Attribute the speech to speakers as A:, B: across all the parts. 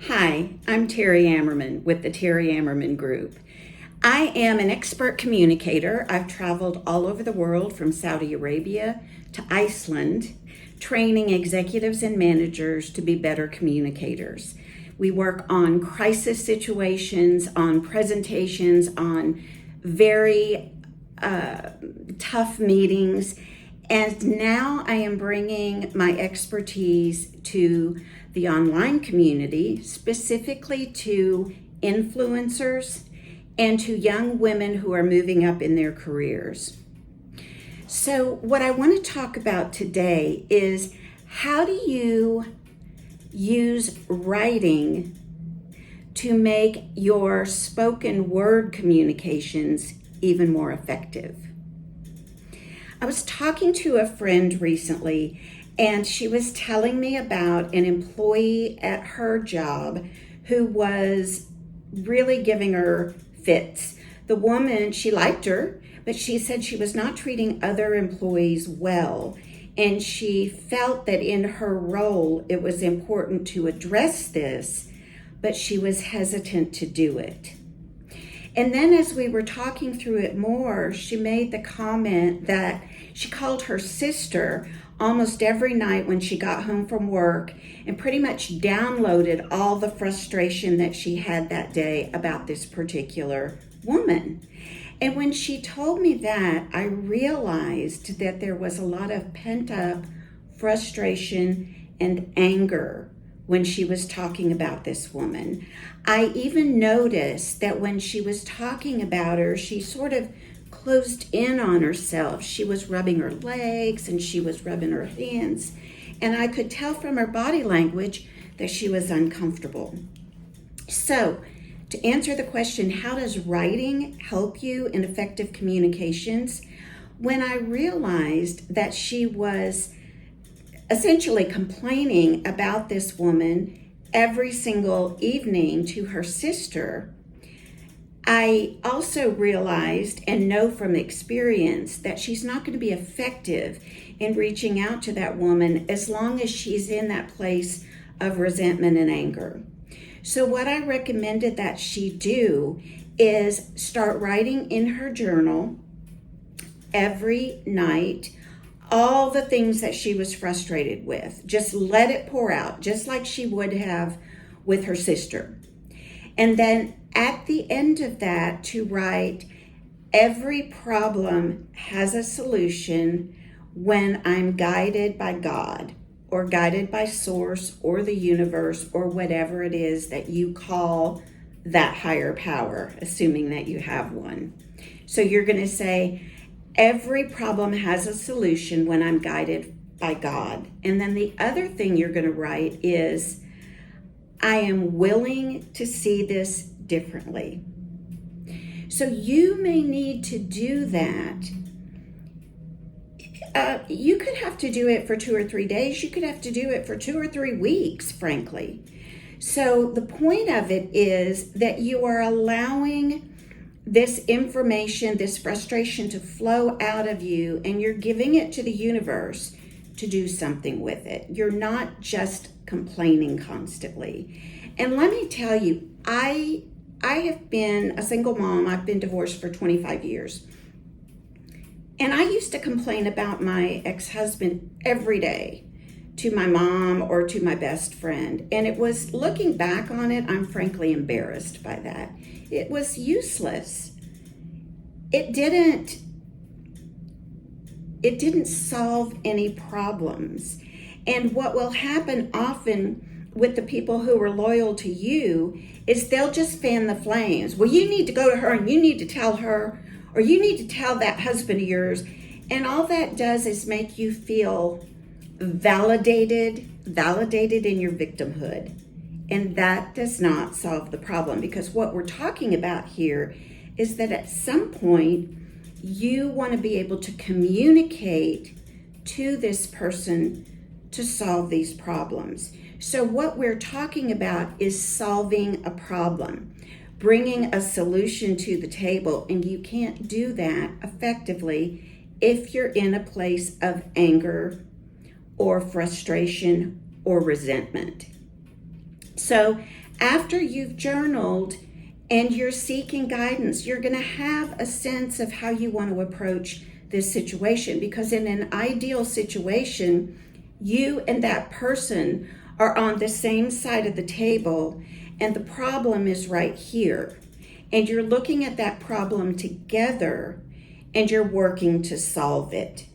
A: Hi, I'm Terry Ammerman with the Terry Ammerman Group. I am an expert communicator. I've traveled all over the world from Saudi Arabia to Iceland, training executives and managers to be better communicators. We work on crisis situations, on presentations, on very tough meetings. And now I am bringing my expertise to the online community, specifically to influencers and to young women who are moving up in their careers. So what I want to talk about today is, how do you use writing to make your spoken word communications even more effective? I was talking to a friend recently, and she was telling me about an employee at her job who was really giving her fits. The woman, she liked her, but she said she was not treating other employees well. And she felt that in her role, it was important to address this, but she was hesitant to do it. And then as we were talking through it more, she made the comment that she called her sister almost every night when she got home from work and pretty much downloaded all the frustration that she had that day about this particular woman. And when she told me that, I realized that there was a lot of pent-up frustration and anger when she was talking about this woman. I even noticed that when she was talking about her, she sort of closed in on herself. She was rubbing her legs and she was rubbing her hands. And I could tell from her body language that she was uncomfortable. So, to answer the question, how does writing help you in effective communications? When I realized that she was essentially complaining about this woman every single evening to her sister, I also realized and know from experience that she's not going to be effective in reaching out to that woman as long as she's in that place of resentment and anger. So what I recommended that she do is start writing in her journal every night all the things that she was frustrated with. Just let it pour out, just like she would have with her sister. And then at the end of that, to write, every problem has a solution when I'm guided by God, or guided by source, or the universe, or whatever it is that you call that higher power, assuming that you have one. So you're going to say, every problem has a solution when I'm guided by God. And then the other thing you're going to write is, I am willing to see this differently. So you may need to do that. You could have to do it for 2 or 3 days. You could have to do it for 2 or 3 weeks, frankly. So the point of it is that you are allowing this information, this frustration to flow out of you, and you're giving it to the universe to do something with it. You're not just complaining constantly. And let me tell you, I have been a single mom. I've been divorced for 25 years. And I used to complain about my ex-husband every day to my mom or to my best friend. And it was, looking back on it, I'm frankly embarrassed by that. It was useless. It didn't solve any problems. And what will happen often with the people who are loyal to you is they'll just fan the flames. Well, you need to go to her and you need to tell her, or you need to tell that husband of yours. And all that does is make you feel validated in your victimhood. And that does not solve the problem, because what we're talking about here is that at some point you want to be able to communicate to this person to solve these problems. So what we're talking about is solving a problem, bringing a solution to the table, and you can't do that effectively if you're in a place of anger or frustration or resentment. So After you've journaled and you're seeking guidance, you're going to have a sense of how you want to approach this situation, because in an ideal situation, you and that person are on the same side of the table and the problem is right here. And you're looking at that problem together and you're working to solve it.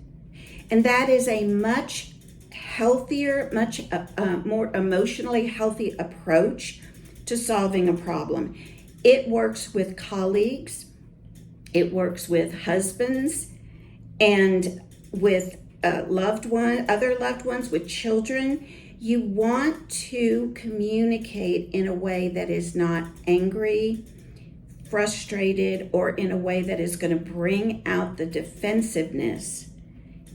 A: And that is a much healthier, much more emotionally healthy approach to solving a problem. It works with colleagues, it works with husbands, and with other loved ones, with children. You want to communicate in a way that is not angry, frustrated, or in a way that is going to bring out the defensiveness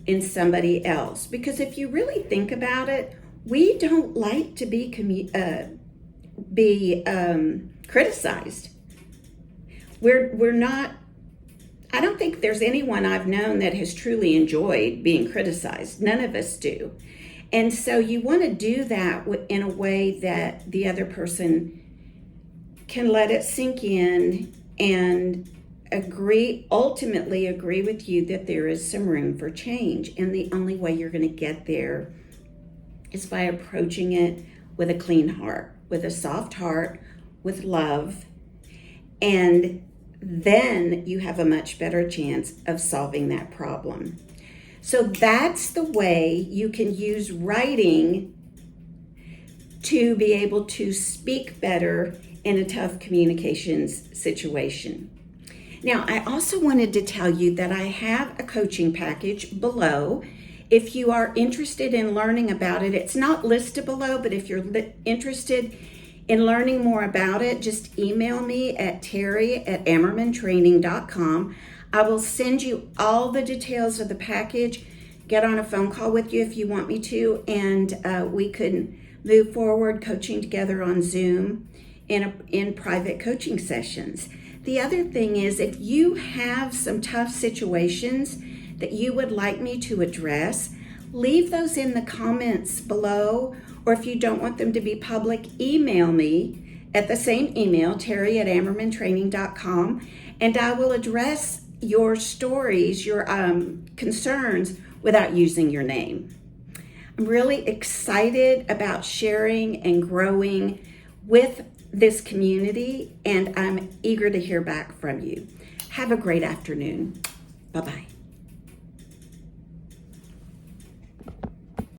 A: in somebody else. Because if you really think about it, we don't like to be criticized. We're not. I don't think there's anyone I've known that has truly enjoyed being criticized. None of us do. And so you want to do that in a way that the other person can let it sink in and ultimately agree with you that there is some room for change. And the only way you're going to get there is by approaching it with a clean heart, with a soft heart, with love, and then you have a much better chance of solving that problem. So that's the way you can use writing to be able to speak better in a tough communications situation. Now, I also wanted to tell you that I have a coaching package below. If you are interested in learning about it, it's not listed below, but if you're interested in learning more about it, just email me at terry@ammermantraining.com. I will send you all the details of the package, get on a phone call with you if you want me to, and we could move forward coaching together on Zoom in private coaching sessions. The other thing is, if you have some tough situations that you would like me to address, leave those in the comments below, or if you don't want them to be public, email me at the same email, terry@ammermantraining.com, and I will address your stories, your concerns, without using your name. I'm really excited about sharing and growing with this community, and I'm eager to hear back from you. Have a great afternoon. Bye-bye.